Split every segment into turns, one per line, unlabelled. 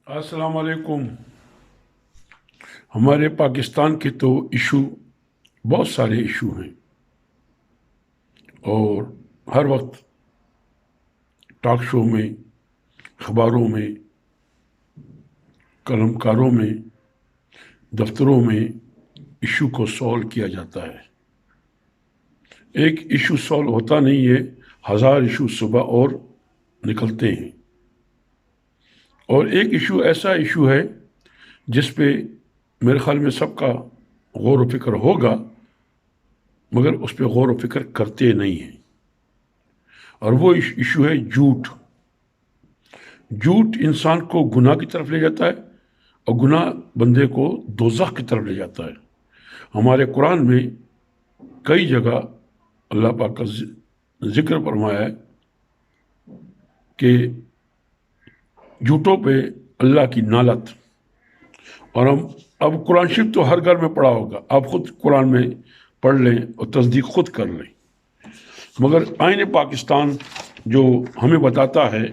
السلام علیکم۔ ہمارے پاکستان کے تو ایشو بہت سارے ایشو ہیں، اور ہر وقت ٹاک شو میں، اخباروں میں، قلم کاروں میں، دفتروں میں ایشو کو سولو کیا جاتا ہے۔ ایک ایشو سولو ہوتا نہیں ہے، ہزار ایشو صبح اور نکلتے ہیں۔ اور ایک ایشو ایسا ایشو ہے جس پہ میرے خیال میں سب کا غور و فکر ہوگا، مگر اس پہ غور و فکر کرتے نہیں ہیں، اور وہ ایشو ہے جھوٹ۔ جھوٹ انسان کو گناہ کی طرف لے جاتا ہے، اور گناہ بندے کو دوزخ کی طرف لے جاتا ہے۔ ہمارے قرآن میں کئی جگہ اللہ پاک کا ذکر فرمایا ہے کہ جھوٹوں پہ اللہ کی نالت۔ اور ہم اب قرآن شریف تو ہر گھر میں پڑھا ہوگا، آپ خود قرآن میں پڑھ لیں اور تصدیق خود کر لیں، مگر آئین پاکستان جو ہمیں بتاتا ہے،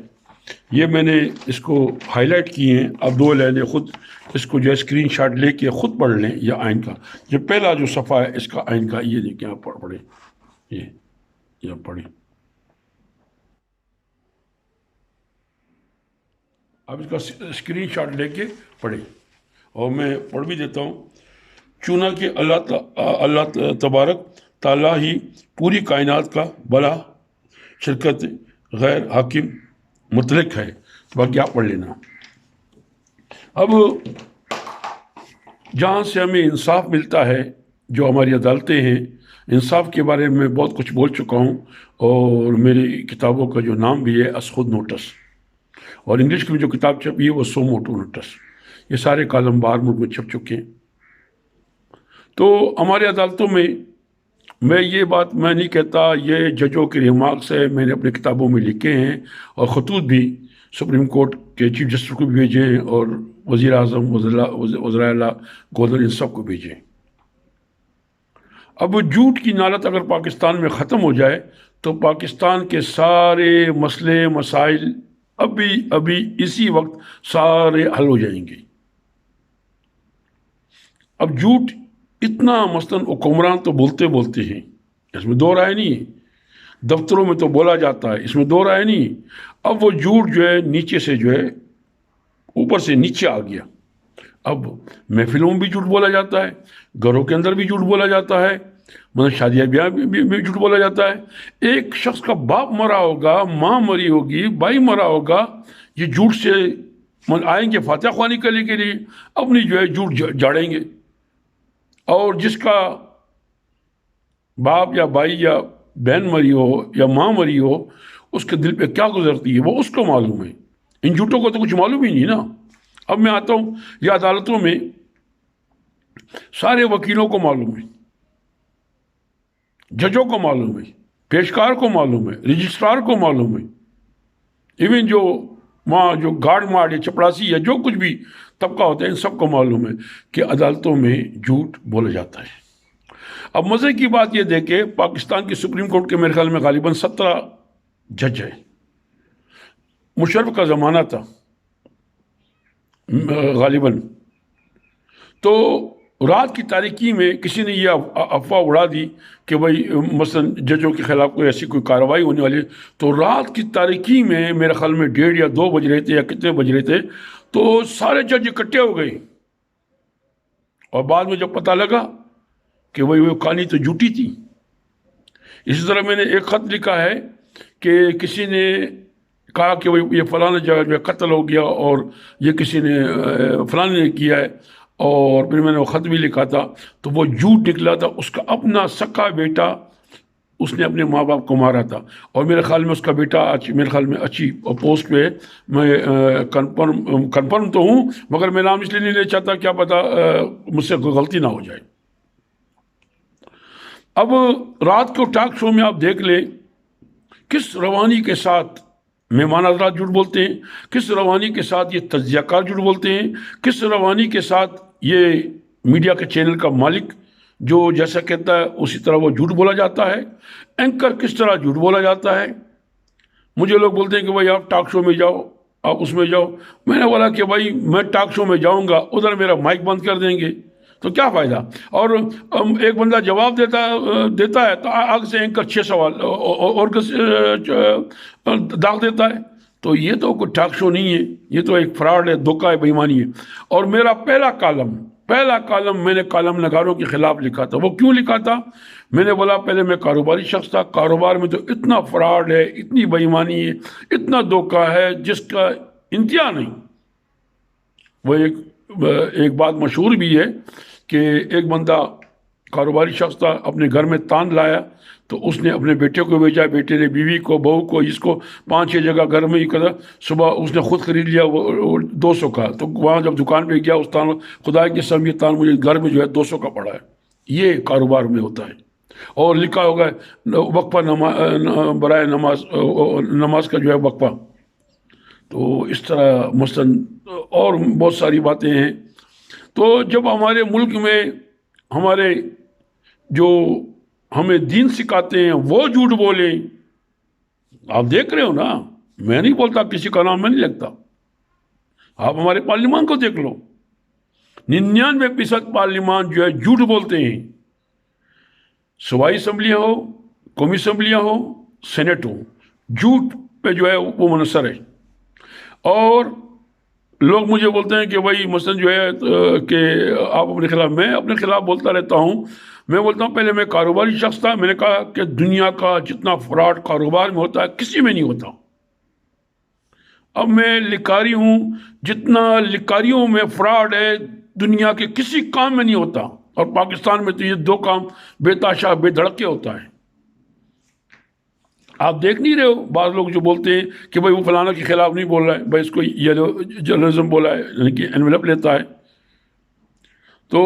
یہ میں نے اس کو ہائی لائٹ کی ہیں، آپ دو لائنیں خود اس کو جو ہے اسکرین شاٹ لے کے خود پڑھ لیں۔ یہ آئین کا یہ پہلا جو صفحہ ہے اس کا آئین کا، یہ دیکھیں آپ پڑھیں، یہ پڑھیں، آپ اس کا اسکرین شاٹ لے کے پڑھیں، اور میں پڑھ بھی دیتا ہوں۔ چونکہ اللہ تبارک تعالیٰ ہی پوری کائنات کا بلا شرکت غیر حاکم مطلق ہے۔ باقی آپ پڑھ لینا۔ اب جہاں سے ہمیں انصاف ملتا ہے، جو ہماری عدالتیں ہیں، انصاف کے بارے میں بہت کچھ بول چکا ہوں، اور میری کتابوں کا جو نام بھی ہے اسخود نوٹس، اور انگلش کی جو کتاب چھپی ہے وہ سو موٹو نوٹس، یہ سارے کالم باہر ملک میں چھپ چکے ہیں۔ تو ہماری عدالتوں میں یہ بات میں نہیں کہتا، یہ ججوں کے ریمارکس ہے، میں نے اپنی کتابوں میں لکھے ہیں، اور خطوط بھی سپریم کورٹ کے چیف جسٹس کو بھی بھیجے ہیں، اور وزیر اعظم، وزرائے اعلیٰ، گورنر، ان سب کو بھیجے ہیں۔ اب جھوٹ کی نالت اگر پاکستان میں ختم ہو جائے تو پاکستان کے سارے مسئلے مسائل ابھی اسی وقت سارے حل ہو جائیں گے۔ اب جھوٹ اتنا، مثلاً حکمران تو بولتے ہیں، اس میں دو رائے نہیں ہے، دفتروں میں تو بولا جاتا ہے، اس میں دو رائے نہیں ہے۔ اب وہ جھوٹ جو ہے نیچے سے جو ہے اوپر سے نیچے آ گیا۔ اب محفلوں میں بھی جھوٹ بولا جاتا ہے، گھروں کے اندر بھی جھوٹ بولا جاتا ہے، مطلب شادیاں بیاہ بھی جھوٹ بولا جاتا ہے۔ ایک شخص کا باپ مرا ہوگا، ماں مری ہوگی، بھائی مرا ہوگا، یہ جھوٹ سے آئیں گے فاتحہ خوانی کرنے کے لیے، اپنی جو ہے جھوٹ جاڑیں گے۔ اور جس کا باپ یا بھائی یا بہن مری ہو یا ماں مری ہو، اس کے دل پہ کیا گزرتی ہے وہ اس کو معلوم ہے، ان جھوٹوں کو تو کچھ معلوم ہی نہیں نا۔ اب میں آتا ہوں، یہ عدالتوں میں سارے وکیلوں کو معلوم ہے، ججوں کو معلوم ہے، پیشکار کو معلوم ہے، رجسٹرار کو معلوم ہے، ایون جو وہاں جو گارڈ مارڈ یا چپڑاسی یا جو کچھ بھی طبقہ ہوتا ہے، ان سب کو معلوم ہے کہ عدالتوں میں جھوٹ بولا جاتا ہے۔ اب مزے کی بات یہ دیکھیں، پاکستان کی سپریم کورٹ کے میرے خیال میں غالباً 17 جج ہیں۔ مشرف کا زمانہ تھا غالباً، تو رات کی تاریکی میں کسی نے یہ افواہ اڑا دی کہ بھائی مثلا ججوں کے خلاف کوئی ایسی کوئی کارروائی ہونے والی ہے، تو رات کی تاریکی میں میرے خیال میں 1:30 یا 2 بج رہے تھے یا کتنے بج رہے تھے، تو سارے جج اکٹھے ہو گئے، اور بعد میں جب پتہ لگا کہ وہ کہانی تو جھوٹی تھی۔ اسی طرح میں نے ایک خط لکھا ہے کہ کسی نے کہا کہ یہ فلاں جگہ جو ہے قتل ہو گیا، اور یہ کسی نے فلاں نے کیا ہے، اور پھر میں نے وہ خط بھی لکھا تھا، تو وہ جھوٹ نکلا تھا۔ اس کا اپنا سکا بیٹا، اس نے اپنے ماں باپ کو مارا تھا، اور میرے خیال میں اس کا بیٹا میرے خیال میں اچھی پوسٹ پہ ہے، میں کنفرم تو ہوں، مگر میں نام اس لیے نہیں لے چاہتا، کیا پتا مجھ سے کوئی غلطی نہ ہو جائے۔ اب رات کو ٹاک شو میں آپ دیکھ لیں کس روانی کے ساتھ مہمان حضرات جھوٹ بولتے ہیں، کس روانی کے ساتھ یہ تجزیہ کار جھوٹ بولتے ہیں، کس روانی کے ساتھ یہ میڈیا کے چینل کا مالک جو جیسا کہتا ہے اسی طرح وہ جھوٹ بولا جاتا ہے، اینکر کس طرح جھوٹ بولا جاتا ہے۔ مجھے لوگ بولتے ہیں کہ بھائی آپ ٹاک شو میں جاؤ، آپ اس میں جاؤ. میں نے بولا کہ بھائی میں ٹاک شو میں جاؤں گا, ادھر میرا مائک بند کر دیں گے تو کیا فائدہ. اور ایک بندہ جواب دیتا ہے تو آگے سے اینکر 6 سوال اور داغ دیتا ہے. تو یہ تو کوئی ٹاک شو نہیں ہے, یہ تو ایک فراڈ ہے, دھوکہ ہے, بے ایمانی ہے. اور میرا پہلا کالم میں نے کالم نگاروں کے خلاف لکھا تھا. وہ کیوں لکھا تھا؟ میں نے بولا پہلے میں کاروباری شخص تھا, کاروبار میں تو اتنا فراڈ ہے, اتنی بے ایمانی ہے, اتنا دھوکہ ہے جس کا انتہا نہیں. وہ ایک بات مشہور بھی ہے کہ ایک بندہ کاروباری شخص تھا, اپنے گھر میں تان لایا تو اس نے اپنے بیٹے کو بھیجا, بیٹے نے بیوی کو, بہو کو, اس کو 5-6 جگہ گھر میں ہی کرا. صبح اس نے خود خرید لیا وہ 200 کا. تو وہاں جب دکان پہ گیا اس تان, خدا کی قسم یہ تان مجھے گھر میں جو ہے 200 کا پڑا ہے. یہ کاروبار میں ہوتا ہے. اور لکھا ہوگا وقفہ برائے نماز کا جو ہے وقفہ. تو اس طرح مثلاً اور بہت ساری باتیں ہیں. تو جب ہمارے ملک میں ہمارے جو ہمیں دین سکھاتے ہیں وہ جھوٹ بولیں, آپ دیکھ رہے ہو نا, میں نہیں بولتا, کسی کا نام میں نہیں لگتا, آپ ہمارے پارلیمان کو دیکھ لو, 99% پارلیمان جو ہے جھوٹ بولتے ہیں. صوبائی اسمبلیاں ہو, قومی اسمبلیاں ہو, سینٹ ہو, جھوٹ پہ جو ہے وہ منحصر ہے. اور لوگ مجھے بولتے ہیں کہ بھائی مثلا جو ہے کہ آپ اپنے خلاف, میں اپنے خلاف بولتا رہتا ہوں. میں بولتا ہوں پہلے میں کاروباری شخص تھا. میں نے کہا کہ دنیا کا جتنا فراڈ کاروبار میں ہوتا ہے کسی میں نہیں ہوتا. اب میں لکاری ہوں, جتنا لکاریوں میں فراڈ ہے دنیا کے کسی کام میں نہیں ہوتا. اور پاکستان میں تو یہ 2 کام بے تاشا بے دھڑکے ہوتا ہے. آپ دیکھ نہیں رہے ہو, بعض لوگ جو بولتے ہیں کہ بھائی وہ فلانا کے خلاف نہیں بول رہا ہے, بھائی اس کو یلو جرنلزم بولا ہے, یعنی کہ انویلپ لیتا ہے. تو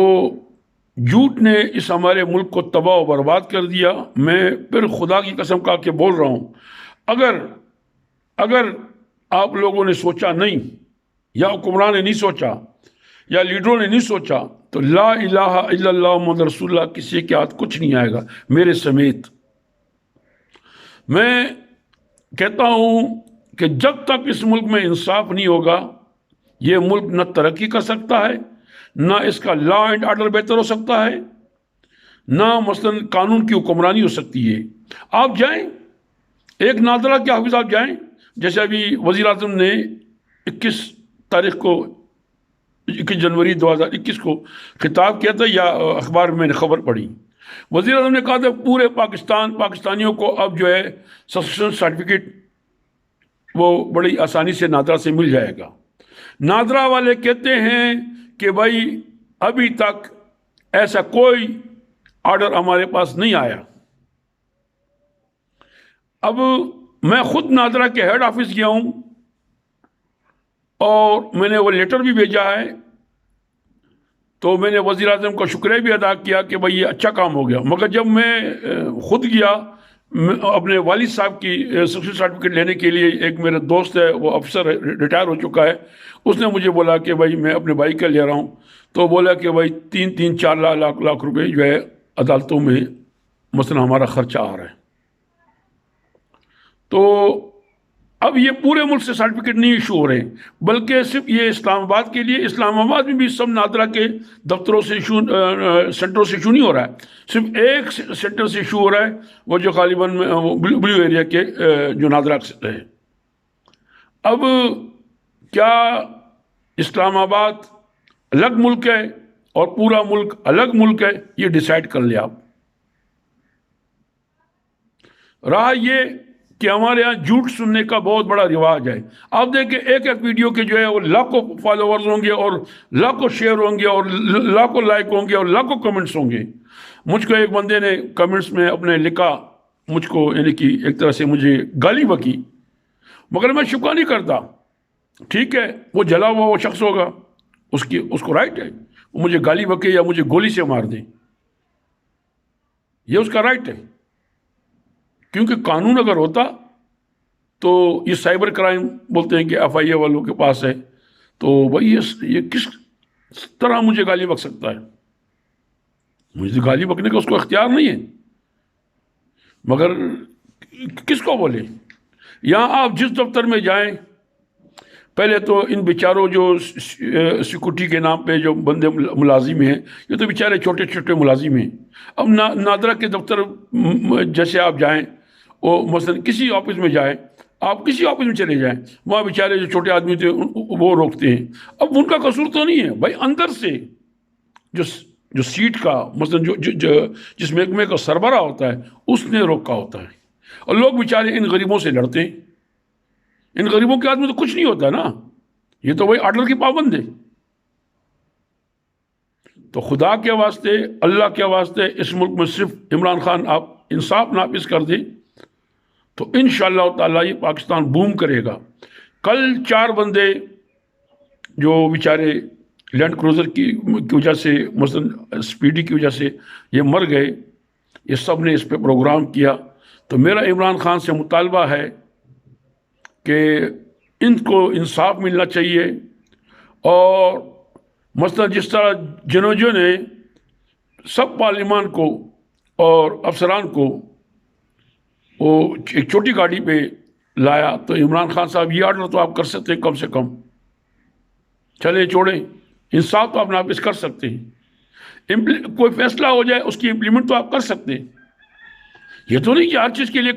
جھوٹ نے اس ہمارے ملک کو تباہ و برباد کر دیا. میں پھر خدا کی قسم کھا کے بول رہا ہوں, اگر آپ لوگوں نے سوچا نہیں, یا حکمران نے نہیں سوچا, یا لیڈروں نے نہیں سوچا, تو لا الہ الا اللہ محمد رسول اللہ کسی کے ہاتھ کچھ نہیں آئے گا, میرے سمیت. میں کہتا ہوں کہ جب تک اس ملک میں انصاف نہیں ہوگا, یہ ملک نہ ترقی کر سکتا ہے, نہ اس کا لا اینڈ آرڈر بہتر ہو سکتا ہے, نہ مثلا قانون کی حکمرانی ہو سکتی ہے. آپ جائیں, ایک نادرہ کے حافظ آپ جائیں, جیسے ابھی وزیر اعظم نے 21 جنوری 2021 کو خطاب کیا تھا, یا اخبار میں نے خبر پڑھی. وزیر اعظم نے کہا تھا پورے پاکستانیوں کو اب جو ہے سبسکرپشن سرٹیفکیٹ وہ بڑی آسانی سے نادرا سے مل جائے گا. نادرا والے کہتے ہیں کہ بھائی ابھی تک ایسا کوئی آرڈر ہمارے پاس نہیں آیا. اب میں خود نادرا کے ہیڈ آفس گیا ہوں اور میں نے وہ لیٹر بھی بھیجا ہے. تو میں نے وزیر اعظم کا شکریہ بھی ادا کیا کہ بھائی یہ اچھا کام ہو گیا. مگر جب میں خود گیا اپنے والد صاحب کی سکسیس سرٹیفکیٹ لینے کے لیے, ایک میرا دوست ہے وہ افسر ریٹائر ہو چکا ہے, اس نے مجھے بولا کہ بھائی میں اپنے بھائی کا لے رہا ہوں. تو بولا کہ بھائی 3-4 لاکھ روپے جو ہے عدالتوں میں مثلا ہمارا خرچہ آ رہا ہے. تو اب یہ پورے ملک سے سرٹیفکیٹ نہیں ایشو ہو رہے ہیں, بلکہ صرف یہ اسلام آباد کے لیے. اسلام آباد میں بھی سب نادرا کے دفتروں سے سینٹروں سے ایشو نہیں ہو رہا ہے, صرف ایک سینٹر سے ایشو ہو رہا ہے, وہ جو غالباً بلیو ایریا کے جو نادرا ہے. اب کیا اسلام آباد الگ ملک ہے اور پورا ملک الگ ملک ہے؟ یہ ڈیسائیڈ کر لیں آپ. رہا یہ کہ ہمارے ہاں جھوٹ سننے کا بہت بڑا رواج ہے. آپ دیکھیں ایک ویڈیو کے جو ہے وہ لاکھوں فالوورز ہوں گے اور لاکھوں شیئر ہوں گے اور لاکھوں لائک ہوں گے اور لاکھوں کمنٹس ہوں گے. مجھ کو ایک بندے نے کمنٹس میں اپنے لکھا, مجھ کو یعنی کہ ایک طرح سے مجھے گالی بکی, مگر میں شکایت نہیں کرتا. ٹھیک ہے, وہ جلا ہوا وہ شخص ہوگا, اس کو رائٹ ہے, وہ مجھے گالی بکے یا مجھے گولی سے مار دے, یہ اس کا رائٹ ہے. کیونکہ قانون اگر ہوتا تو یہ سائبر کرائم بولتے ہیں کہ ایف آئی اے والوں کے پاس ہے, تو بھائی یہ کس طرح مجھے گالی بک سکتا ہے؟ مجھے گالی بکنے کا اس کو اختیار نہیں ہے. مگر کس کو بولے؟ یہاں آپ جس دفتر میں جائیں پہلے تو ان بیچاروں جو سیکورٹی کے نام پہ جو بندے ملازم ہیں، یہ تو بیچارے چھوٹے چھوٹے ملازم ہیں. اب نادرا کے دفتر جیسے آپ جائیں، وہ مثلا کسی آفس میں جائیں، آپ کسی آفس میں چلے جائیں، وہاں بیچارے جو چھوٹے آدمی تھے وہ روکتے ہیں. اب ان کا قصور تو نہیں ہے بھائی، اندر سے جو سیٹ کا مثلا جس محکمے کا سربراہ ہوتا ہے اس نے روکا ہوتا ہے. اور لوگ بیچارے ان غریبوں سے لڑتے ہیں. ان غریبوں کے آدمی تو کچھ نہیں ہوتا نا، یہ تو وہی آرڈر کی پابند ہے. تو خدا کے واسطے، اللہ کے واسطے، اس ملک میں صرف عمران خان آپ انصاف نافذ کر دیں تو انشاءاللہ تعالی یہ پاکستان بوم کرے گا. کل 4 بندے جو بیچارے لینڈ کروزر کی وجہ سے، مثلا اسپیڈی کی وجہ سے یہ مر گئے، یہ سب نے اس پہ پروگرام کیا. تو میرا عمران خان سے مطالبہ ہے کہ ان کو انصاف ملنا چاہیے. اور مثلا جس طرح جنوجو نے سب پارلیمان کو اور افسران کو وہ ایک چھوٹی گاڑی پہ لایا، تو عمران خان صاحب یہ آرڈر تو آپ کر سکتے ہیں، کم سے کم چلے چھوڑیں، انصاف تو آپ نافذ کر سکتے ہیں. کوئی فیصلہ ہو جائے اس کی امپلیمنٹ تو آپ کر سکتے ہیں. یہ تو نہیں کہ ہر چیز کے لیے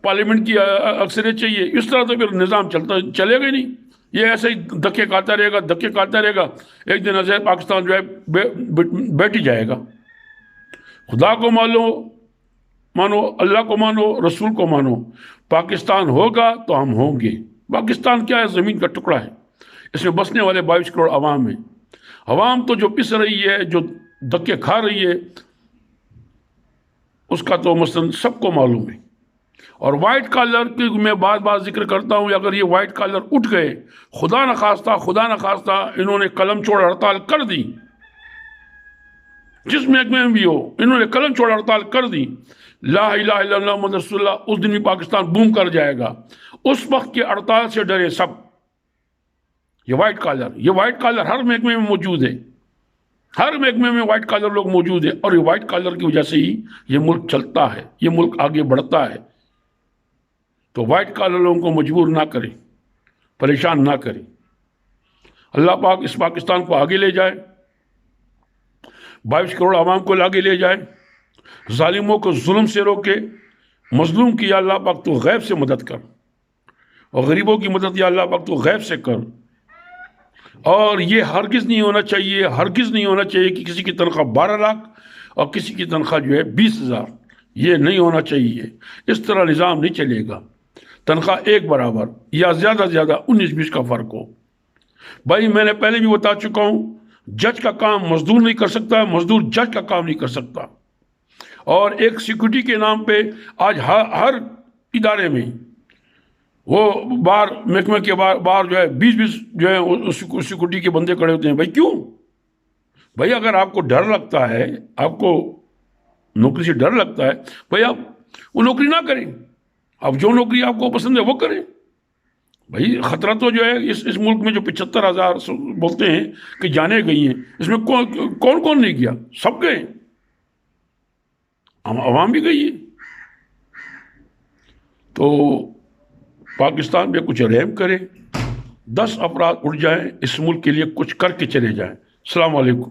پارلیمنٹ کی اکثریت چاہیے. اس طرح تو پھر نظام چلے گا ہی نہیں. یہ ایسے ہی دھکے کھاتا رہے گا. ایک دن عزیز پاکستان جو ہے بیٹھ ہی جائے گا. خدا کو مانو، اللہ کو مانو، رسول کو مانو. پاکستان ہوگا تو ہم ہوں گے. پاکستان کیا ہے؟ زمین کا ٹکڑا ہے. اس میں بسنے والے 22 کروڑ عوام ہیں. عوام تو جو پس رہی ہے، جو دھکے کھا رہی ہے، اس کا تو مثلا سب کو معلوم ہے. اور وائٹ کالر کی میں بار ذکر کرتا ہوں، اگر یہ وائٹ کالر اٹھ گئے، خدا نخواستہ انہوں نے قلم چھوڑ ہڑتال کر دی، جس محکمے میں بھی ہو انہوں نے قلم چھوڑ ہڑتال کر دی، لا الہ الا اللہ محمد رسول اللہ، اس دن بھی پاکستان بوم کر جائے گا. اس وقت کے ہڑتال سے ڈرے سب. یہ وائٹ کالر ہر محکمے میں موجود ہے. ہر محکمے میں وائٹ کالر لوگ موجود ہیں. اور یہ وائٹ کالر کی وجہ سے ہی یہ ملک چلتا ہے، یہ ملک آگے بڑھتا ہے. تو وائٹ کالر لوگوں کو مجبور نہ کریں، پریشان نہ کریں. اللہ پاک اس پاکستان کو آگے لے جائے، 22 کروڑ عوام کو آگے لے جائے، ظالموں کو ظلم سے روکے. مظلوم کی یا اللہ پاک تو غیب سے مدد کر، اور غریبوں کی مدد یا اللہ پاک تو غیب سے کر. اور یہ ہرگز نہیں ہونا چاہیے کہ کسی کی تنخواہ 12 لاکھ اور کسی کی تنخواہ جو ہے 20,000. یہ نہیں ہونا چاہیے. اس طرح نظام نہیں چلے گا. تنخواہ ایک برابر یا زیادہ 19-20 کا فرق ہو. بھائی میں نے پہلے بھی بتا چکا ہوں، جج کا کام مزدور نہیں کر سکتا، مزدور جج کا کام نہیں کر سکتا. اور ایک سیکورٹی کے نام پہ آج ہر ادارے میں وہ محکمے کے باہر جو ہے 20 جو ہے سیکورٹی کے بندے کھڑے ہوتے ہیں. بھائی کیوں؟ بھائی اگر آپ کو ڈر لگتا ہے، آپ کو نوکری سے ڈر لگتا ہے، بھائی آپ وہ نوکری نہ کریں. اب جو نوکری آپ کو پسند ہے وہ کریں. بھائی خطرہ تو جو ہے اس ملک میں جو 75,000 بولتے ہیں کہ جانے گئی ہیں، اس میں کون نہیں گیا؟ سب گئے، عوام بھی گئی ہے. تو پاکستان میں کچھ رحم کرے، 10 افراد اٹھ جائیں، اس ملک کے لیے کچھ کر کے چلے جائیں. السلام علیکم.